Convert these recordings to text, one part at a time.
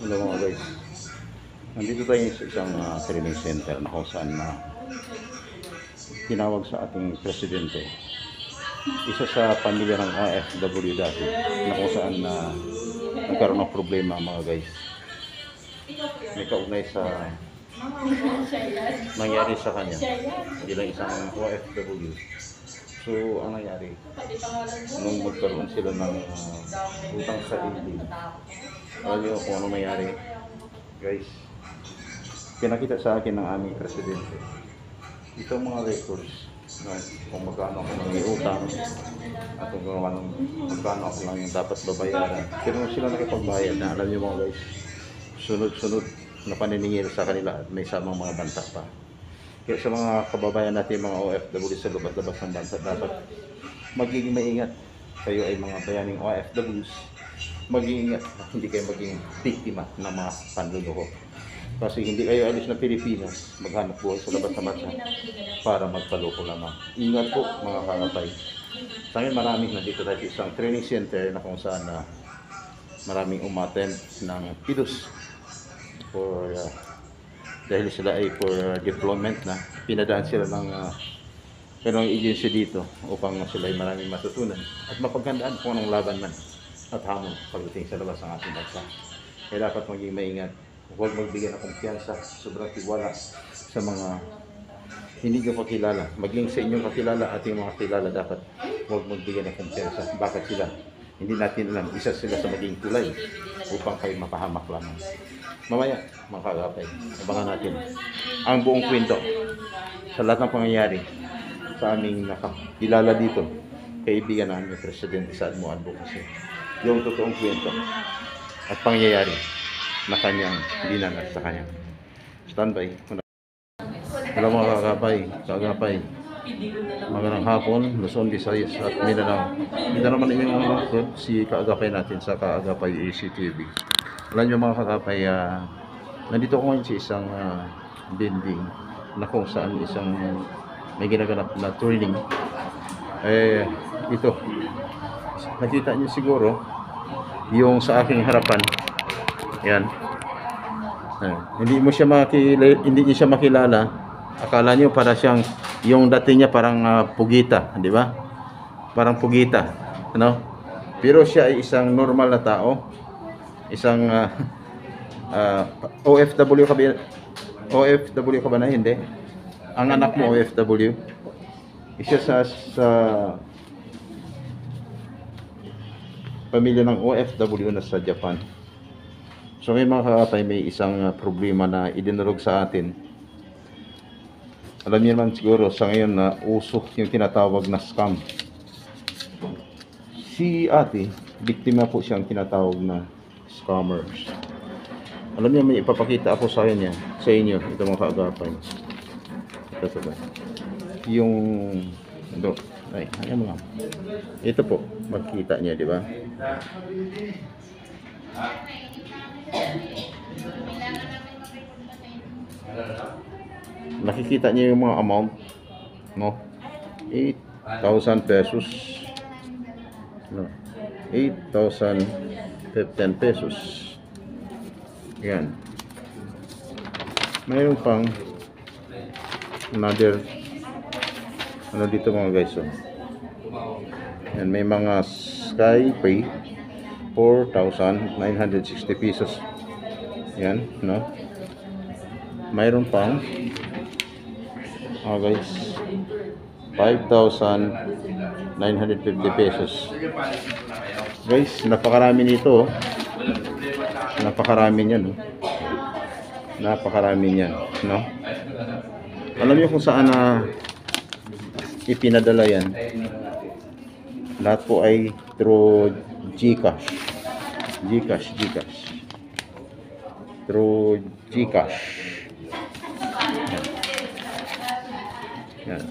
Hello mga guys. Nandito tayo sa isang training center na kung saan tinawag sa ating presidente. Isa sa pamilya ng OFW dati na kung saan nagkaroon ng problema mga guys. May kaugnay sa nangyari sa kanya bilang isang OFW. So, ang nangyari, nung magkaroon sila ng utang sa hindi, alam niyo kung ano nangyari, guys. Pinakita sa akin ng aming presidente itong mga records na kung magkano ako may utang at kung magkano ako lang yung dapat babayaran. Pero nung sila nakipagbayad na, alam niyo mga guys, sunod-sunod na paniningil sa kanila at may samang mga banta pa. Kaya sa mga kababayan natin, mga OFW sa labas-labas ng bansa, dapat magiging maingat. Kayo ay mga bayaning OFWs, mag-iingat, hindi kayo maging biktima ng mga panluloko. Kasi hindi kayo alis na Pilipinas, maghanap buhay sa labas ng bansa para magpaloko lamang. Ingat po mga kakapay. Sa amin maraming nandito tayo sa isang training center na kung saan maraming umattend ng PIDOS for dahil sila ay for deployment na pinadaan sila ng ganong agency dito upang sila ay maraming matutunan at mapaghandaan kung anong laban man at hamon pagdating sa labas ng ating bansa. Kaya dapat maging maingat, huwag magbigay ng kumpiyansa, sobrang tiwala sa mga hindi nyo kakilala. Maging sa inyong kakilala, ating mga kakilala, dapat huwag magbigay ng kumpiyansa. Bakit sila? Hindi natin alam, isa sila sa maging tulay upang kayo mapahamak lamang. Mamaya, mga kagapay, abangan natin ang buong kwento sa lahat ng pangyayari sa aming nakakilala dito, kaibigan namin yung Presidente Saad Mo Advocacy. Yung totoong kwento at pangyayari na kanyang dinanat sa kanya. Standby. Hello mga kagapay, magandang hapon, Luzon, Visayas at Mindanao. Mindanao man inyong lingkod, si kaagapay natin sa Kaagapay ACTV. Alam nyo mga kakapay, nandito ko ngayon sa isang building na kung saan isang may ginaganap na training. Ito, nakita nyo siguro yung sa aking harapan. Yan. Hindi niyo siya makilala. Akala nyo para siyang yung dating niya parang pugita, di ba? Parang pugita, ano? Pero siya ay isang normal na tao. Isang OFW ka ba? OFW ka ba na? Hindi. Ang anak mo OFW. Isa sa pamilya ng OFW na sa Japan. So may mga kakapay, may isang problema na idinurog sa atin. Alam niyo naman siguro sa ngayon na uso yung tinatawag na scam. Si ate, biktima po siyang tinatawag na scammers. Alam niyo, may ipapakita ako sa inyo, ito mga kaagapay. Ito ba? Yung ayan mga. Ito po, makikita niya, di ba? Nakikita niyo yung mga amount, no? 8,000 pesos. No. 8,015 pesos. Yan. Mayroon pang another ano dito mga guys, oh. Yan, may mga Skypay 4,960 pesos. Yan, no? Mayroon pang guys 5,950 pesos. Guys, napakarami nito, oh. Napakarami niyan, oh. Napakarami niyan, no? Alam niyo kung saan ipinadala yan? Lahat po ay through GCash. Through GCash. Yan.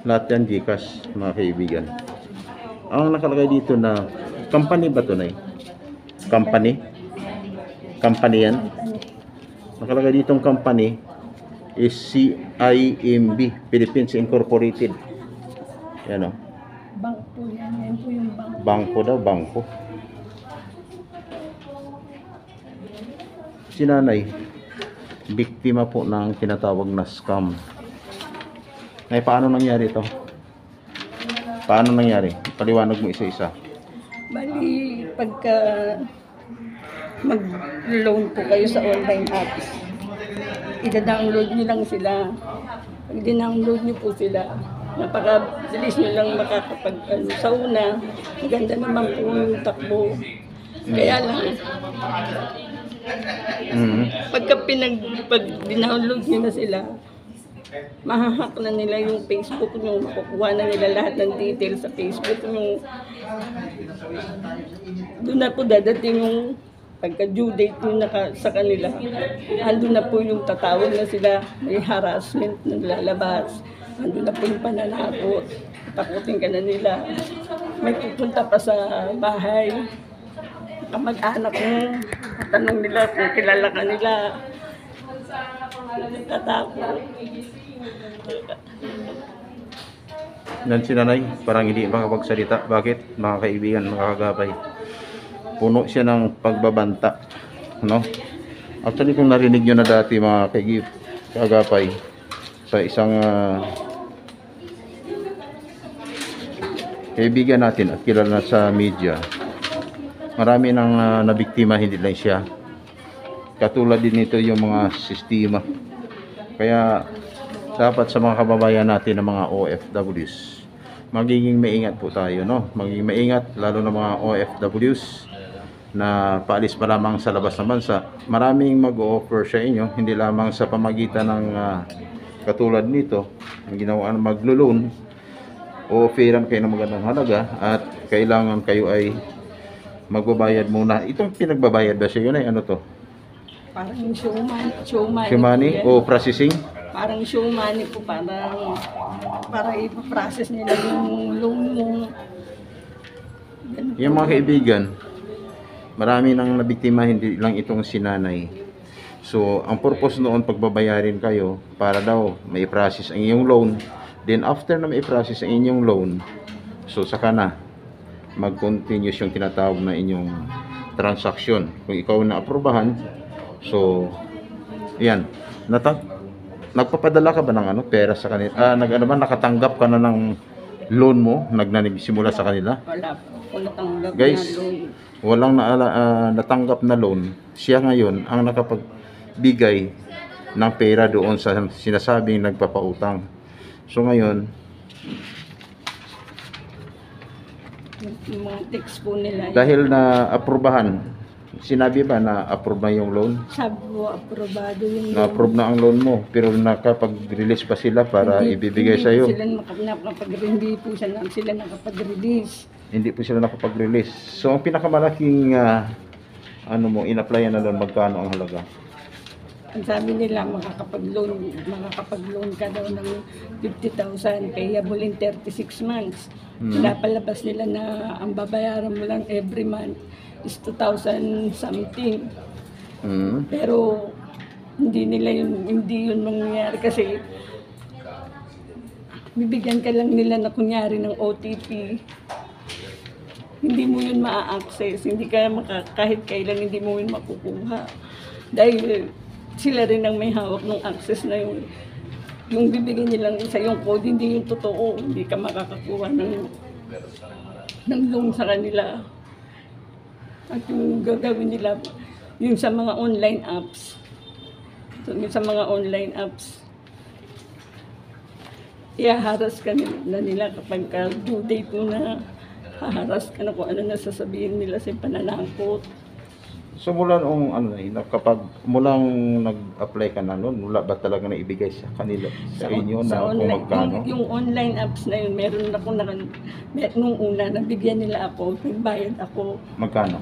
Lahat yan GCash, mga kaibigan. Ang nakalagay dito na company ba ito na eh? Company yan. Nakalagay ditong company is CIMB, Philippines Incorporated. Yan, o. Bangko yan. Yan po yung bangko. Bangko daw, bangko. si nanay, biktima po ng tinatawag na scam. Nay, paano nangyari ito? Paano nangyari? Paliwanag mo isa-isa. Bali, pagka mag-loan po kayo sa online apps, ida-download nyo lang sila. Pag dinownload nyo po sila, napakabilis nyo lang makakapag sa una, maganda naman po yung takbo. Kaya lang, pag dinownload nyo na sila, mahahack na nila yung Facebook nyo, makukuha na nila lahat ng details sa Facebook nyo. Doon na po dadating yung pagka due date nyo sa kanila, andun na po yung tatawag na sila, may harassment na lalabas, andun na po yung pananakot, takutin ka na nila, may pupunta pa sa bahay, kamag-anak mo, tanong nila kung kilala ka nila, tatakot. Yan si nanay, parang hindi makapagsalita. Bakit? Mga kaibigan, mga kagabay, puno siya ng pagbabanta, no? Actually, kung narinig nyo na dati mga kagapay, sa isang kaibigan natin at kilala sa media, marami nang nabiktima, hindi lang siya. Katulad din nito yung mga sistema. Kaya dapat sa mga kababayan natin ng mga OFWs, magiging maingat po tayo, no? Magiging maingat, lalo na mga OFWs na paalis pa lamang sa labas ng bansa. Maraming mag-o-offer sa inyo, hindi lamang sa pamagitan ng katulad nito, ang ginawa maglo-loan, o-offeran kayo ng magandang halaga at kailangan kayo ay magbabayad muna. Itong pinagbabayad ba siya yun ay ano to? Parang show money. Show money o processing? Parang show money po, para ipaprocess nila yung loan mo. Yung mga kaibigan, marami nang nabiktima, hindi lang itong sinanay. So, ang purpose noon, pagbabayarin kayo para daw may process ang inyong loan. Then, after na may process ang inyong loan, so saka na mag-continuous yung tinatawag na inyong transaction. Kung ikaw na aprubahan, so, yan. Nagpapadala ka ba ng pera sa kanila? Nakatanggap ka na ng loan mo? Nagsimula sa kanila? Wala po. Wala tanggap Guys, na loan. walang natanggap na loan. Siya ngayon ang nakapagbigay ng pera doon sa sinasabing nagpapautang. So ngayon, Yung mga text po nila. dahil na aprubahan, sinabi ba na approve na yung loan? Sabi po, aprobado yung Na-approve na ang loan mo, pero nakapag-release pa sila para ibibigay sa iyo. Hindi po sila nakapag-release. Hindi po sila nakapag-release. So ang pinakamalaking in-applyan na loan, magkano ang halaga? Ang sabi nila, makakapag-loan ka daw ng 50,000 payable in 36 months. Pinapalabas nila na ang babayaran mo lang every month is 2,000 something. Pero hindi yun mangyayari kasi bibigyan ka lang nila na kunyari ng OTP. Hindi mo yun ma-access, kahit kailan hindi mo yun makukuha. Dahil sila rin ang may hawak ng access na yung bibigyan nilang sa yung code, hindi yung totoo. Hindi ka makakakuha ng loan sa kanila. At yung gagawin nila, yung sa mga online apps. So, yung sa mga online apps, ihaharas ka na nila kapag due date mo na, haharas ka na kung ano na sasabihin nila sa pananakot. So mula noong mulang nag-apply ka na noon, wala ba talaga na ibigay sa kanila, sa inyo na kung magkano? Yung online apps na yun, meron ako nung una, nabigyan nila ako, nagbayad ako. Magkano?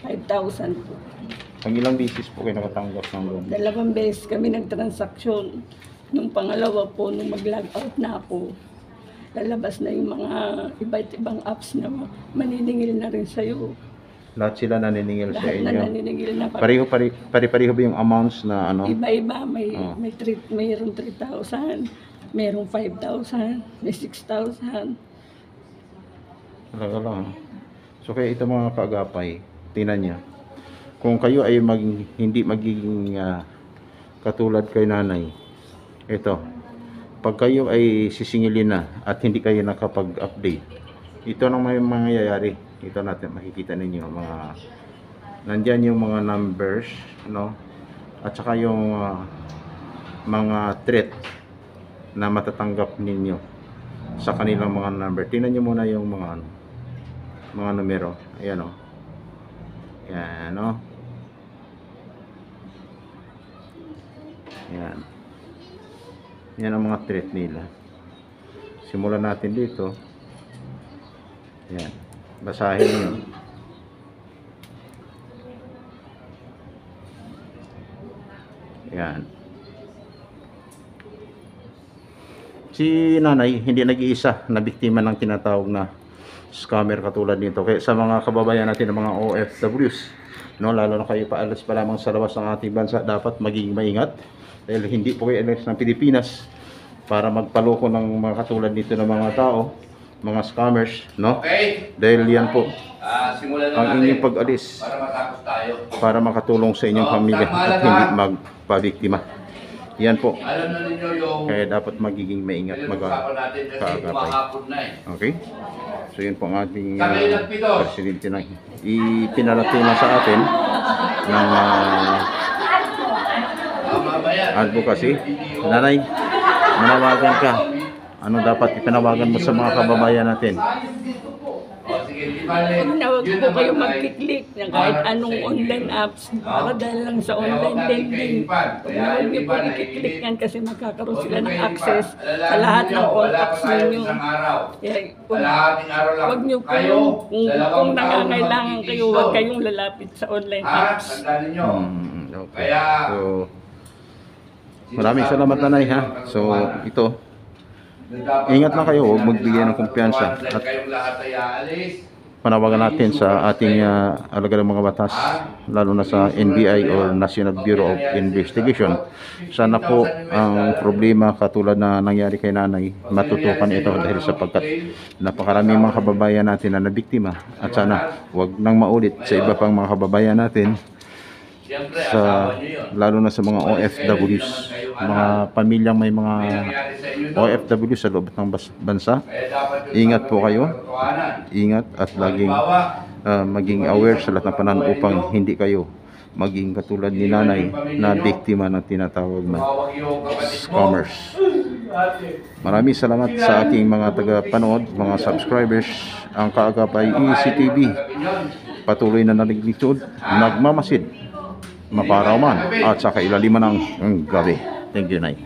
5,000 po. Ang ilang beses po kayo nakatanggap ng loan? 2 beses kami nagtransaksyon. Nung pangalawa po, nung mag-log out na ako, lalabas na yung mga iba't ibang apps na maniningil na rin sa'yo. Lahat sila naniningil sa Lahat na inyo? naniningil na. Pare-pareho ba yung amounts na Iba-iba, mayroong 3,000, mayroong 5,000, may 6,000. Talaga lang. So kaya ito mga kaagapay, tingnan niya. kung kayo ay hindi magiging katulad kay nanay, ito, pag kayo ay sisingilin na at hindi kayo nakapag-update, ito nang may mangyayari. Ito natin makikita ninyo nandyan yung mga numbers, no, at saka yung mga threat na matatanggap ninyo sa kanilang mga number. Tingnan nyo muna yung mga numero. Ayan o. Ayan o. Ayan. Yan ang mga threat nila. Simulan natin dito. Ayan. Basahin nyo. Ayan. Si nanay hindi nag-iisa na biktima ng tinatawag na scammer katulad nito. Kaya sa mga kababayan natin ng mga OFWs, no, lalo na kayo paalis pa lamang sa labas ng ating bansa, dapat maging maingat dahil hindi po kayo alis ng Pilipinas para magpaloko ng mga katulad nito ng mga tao, mga scammers, no? Okay. Dahil yan po Simulan na ang natin inyong pag-alis para matapos tayo. para makatulong sa inyong pamilya at hindi magpabiktima. Yan po. Alam na ninyo yung Kaya dapat magiging maingat pinag-usapan natin kasi mag-kaagapay. kumahapon na eh. Okay? So yun po ang ating Kami nagpito. presidente na ipinarating sa atin ng Tama ba yan? advocacy. Nanay, manawagan ka. Ano dapat ipinawagan mo sa mga kababayan natin? O sige, di bale. Tinawag Yun po naman kayo ay mag-click ng kahit para anong sa inyo. online apps para dahil lang sa Kaya huwag online natin lending. kainipan. Kaya Huwag yung niyo po iba na i-click yan kasi magkakaroon Huwag sila niyo ng kainipan. access sa Alalahanin lahat niyo, ng wala pa contacts tayo ninyo. isang araw. Kaya Kalahating araw lang. huwag niyo po, Kayo, kung dalawang nangangailangan taon kayo, huwag mag-i-install. kayong lalapit sa online Ha? apps. Tandaan ninyo. Okay. Kaya, So, maraming salamat nanay ha. So, ito, ingat lang kayo, huwag magbigay ng kumpiyansa. At kayong lahat ay aalis. panawagan natin sa ating alagad ng mga batas, lalo na sa NBI or National Bureau of Investigation. Sana po ang problema katulad na nangyari kay nanay, matutukan ito dahil sapagkat napakaraming mga kababayan natin na nabiktima. At sana huwag nang maulit sa iba pang mga kababayan natin, Siyempre, sa asawa niyo yun. lalo na sa mga OFWs, mga pamilyang may mga May nangyari sa inyo doon. OFW sa loob ng bansa. Kaya dapat yung Ingat po kayo. katotohanan. Ingat at laging maging aware sa lahat ng panahon upang hindi kayo maging katulad ni nanay na biktima ng tinatawag na Tumawag yung kapatid mo. scammers. Maraming salamat sa aking mga taga-panood, mga subscribers. Ang Kaagapay ECTV patuloy na naglilingkod, nagmamasid, maparaw man at sa kailaliman ng gabi. Thank you, Nay.